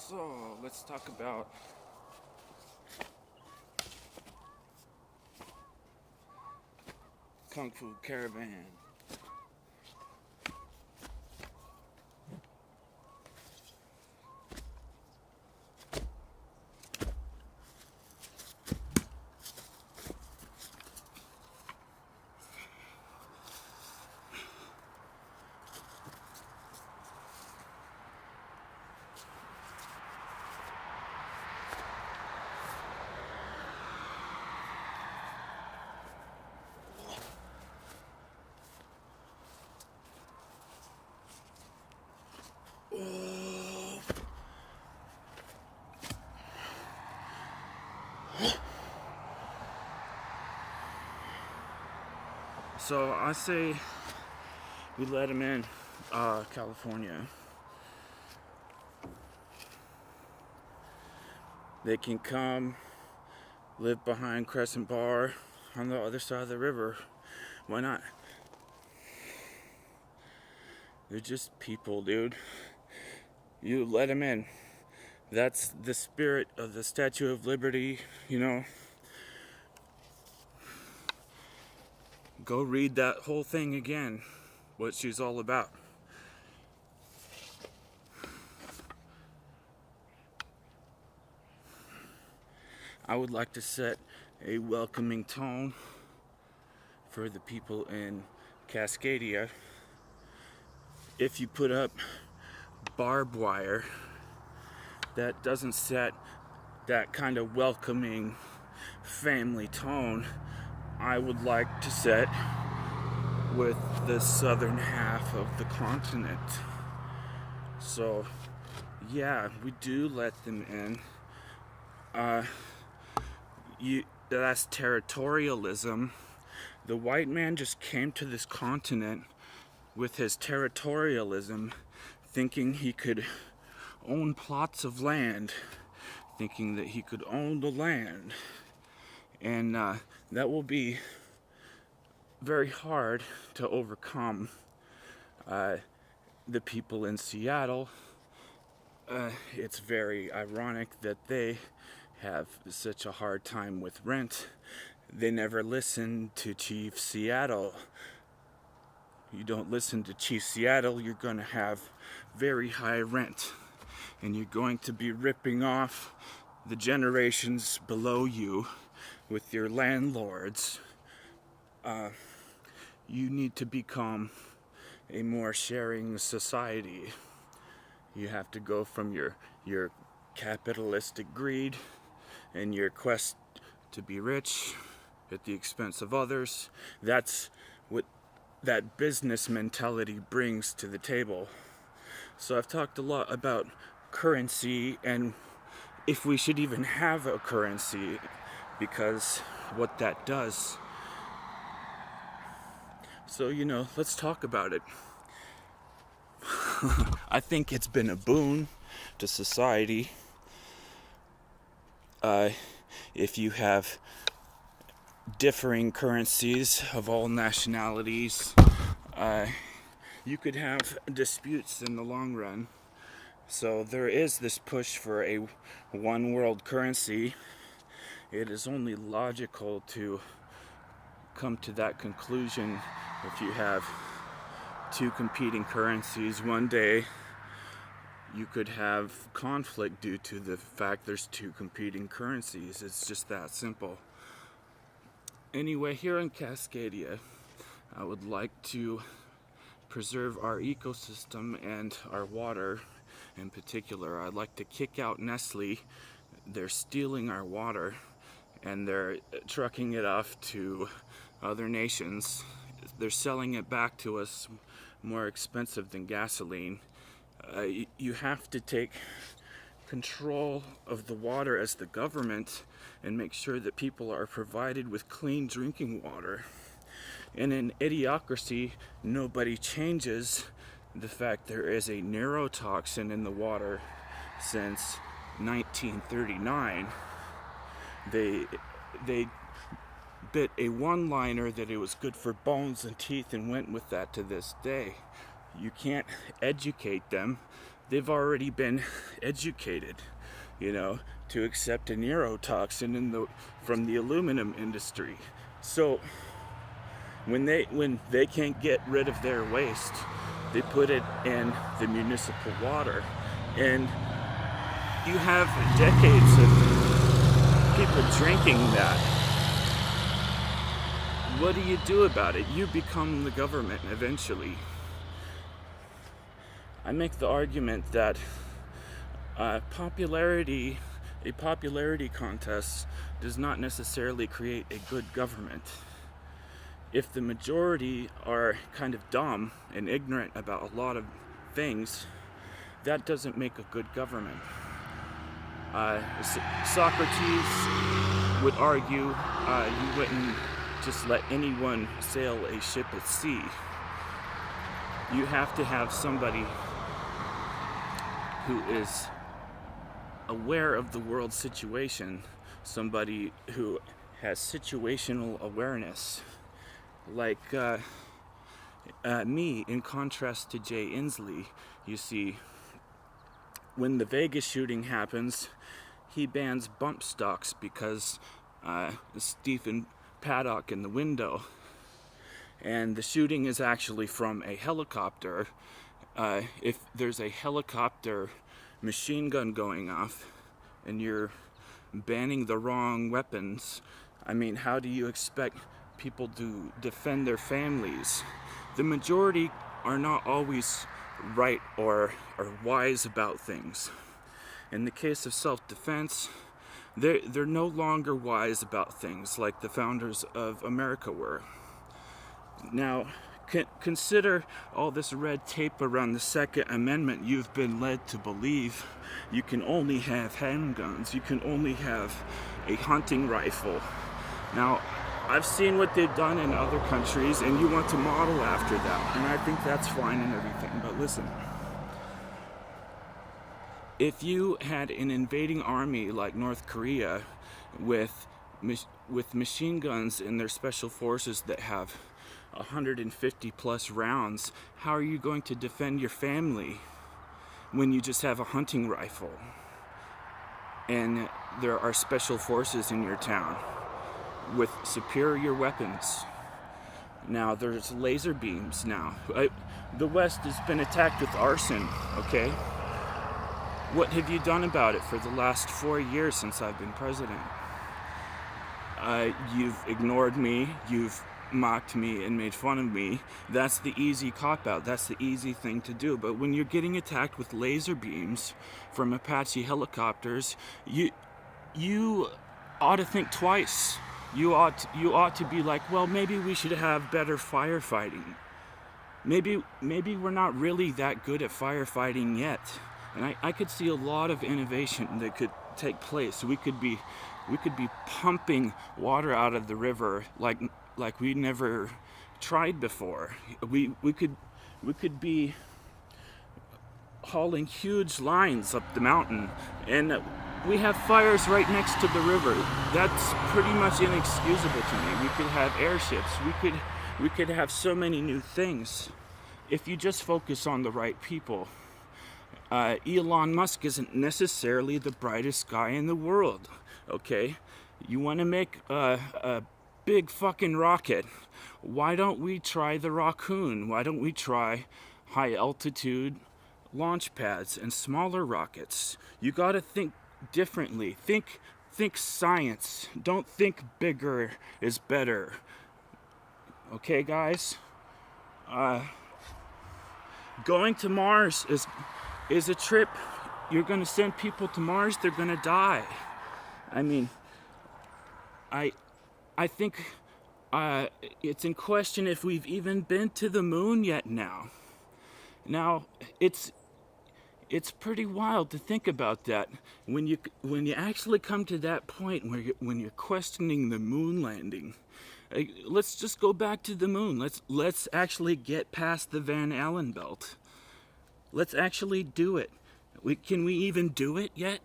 So let's talk about Kung Fu Caravan. So I say we let him in, California. They can come live behind Crescent Bar on the other side of the river. Why not? They're just people, dude. You let them in. That's the spirit of the Statue of Liberty, you know. Go read that whole thing again, what she's all about. I would like to set a welcoming tone for the people in Cascadia. If you put up barbed wire that doesn't set that kind of welcoming family tone, I would like to set with the southern half of the continent. So yeah, we do let them in. That's territorialism. The white man just came to this continent with his territorialism, thinking he could own plots of land, thinking that he could own the land. And that will be very hard to overcome. The people in Seattle, it's very ironic that they have such a hard time with rent. They never listen to Chief Seattle. You don't listen to Chief Seattle, you're going to have very high rent. And you're going to be ripping off the generations below you with your landlords. You need to become a more sharing society. You have to go from your capitalistic greed and your quest to be rich at the expense of others. That's what that business mentality brings to the table. So I've talked a lot about currency and if we should even have a currency, because what that does. So, let's talk about it. I think it's been a boon to society. If you have differing currencies of all nationalities, you could have disputes in the long run. So there is this push for a one world currency. It is only logical to come to that conclusion if you have two competing currencies. One day you could have conflict due to the fact there's two competing currencies. It's just that simple. Anyway, here in Cascadia, I would like to preserve our ecosystem and our water. In particular, I'd like to kick out Nestle. They're stealing our water and they're trucking it off to other nations. They're selling it back to us more expensive than gasoline. You have to take control of the water as the government and make sure that people are provided with clean drinking water. In an idiocracy, nobody changes the fact there is a neurotoxin in the water since 1939. They bit a one-liner that it was good for bones and teeth and went with that to this day. You can't educate them. they've already been educated, to accept a neurotoxin from the aluminum industry. So when they can't get rid of their waste, they put it in the municipal water, and you have decades of people drinking that. What do you do about it? You become the government eventually. I make the argument that a popularity contest does not necessarily create a good government. If the majority are kind of dumb and ignorant about a lot of things, that doesn't make a good government. Socrates would argue you wouldn't just let anyone sail a ship at sea. You have to have somebody who is aware of the world situation, somebody who has situational awareness, like me, in contrast to Jay Inslee. You see, when the Vegas shooting happens, he bans bump stocks because Stephen Paddock in the window, and the shooting is actually from a helicopter. If there's a helicopter machine gun going off and you're banning the wrong weapons, I mean, how do you expect people to defend their families? The majority are not always right or wise about things. In the case of self-defense, they're no longer wise about things like the founders of America were. Now, consider all this red tape around the Second Amendment. You've been led to believe you can only have handguns, you can only have a hunting rifle. Now, I've seen what they've done in other countries, and you want to model after that, and I think that's fine and everything, but listen. If you had an invading army like North Korea with machine guns and their special forces that have 150 plus rounds, how are you going to defend your family when you just have a hunting rifle and there are special forces in your town with superior weapons? Now there's laser beams now. The West has been attacked with arson, okay? What have you done about it for the last 4 years since I've been president? You've ignored me, you've mocked me and made fun of me. That's the easy cop-out, that's the easy thing to do. But when you're getting attacked with laser beams from Apache helicopters, you ought to think twice. You ought to be like, well, maybe we should have better firefighting. Maybe we're not really that good at firefighting yet. And I could see a lot of innovation that could take place. We could be pumping water out of the river like we never tried before. We could be hauling huge lines up the mountain, and we have fires right next to the river. That's pretty much inexcusable to me. We could have airships. We could have so many new things if you just focus on the right people. Elon Musk isn't necessarily the brightest guy in the world, okay? You want to make a big fucking rocket. Why don't we try the Raccoon? Why don't we try high altitude launch pads and smaller rockets? You got to think differently. Think science. Don't think bigger is better. Okay, guys? Going to Mars is a trip. You're going to send people to Mars, they're going to die. I mean, I think it's in question if we've even been to the moon yet now. Now, it's pretty wild to think about that. When you actually come to that point when you're questioning the moon landing. Let's just go back to the moon. Let's actually get past the Van Allen belt. Let's actually do it. Can we even do it yet?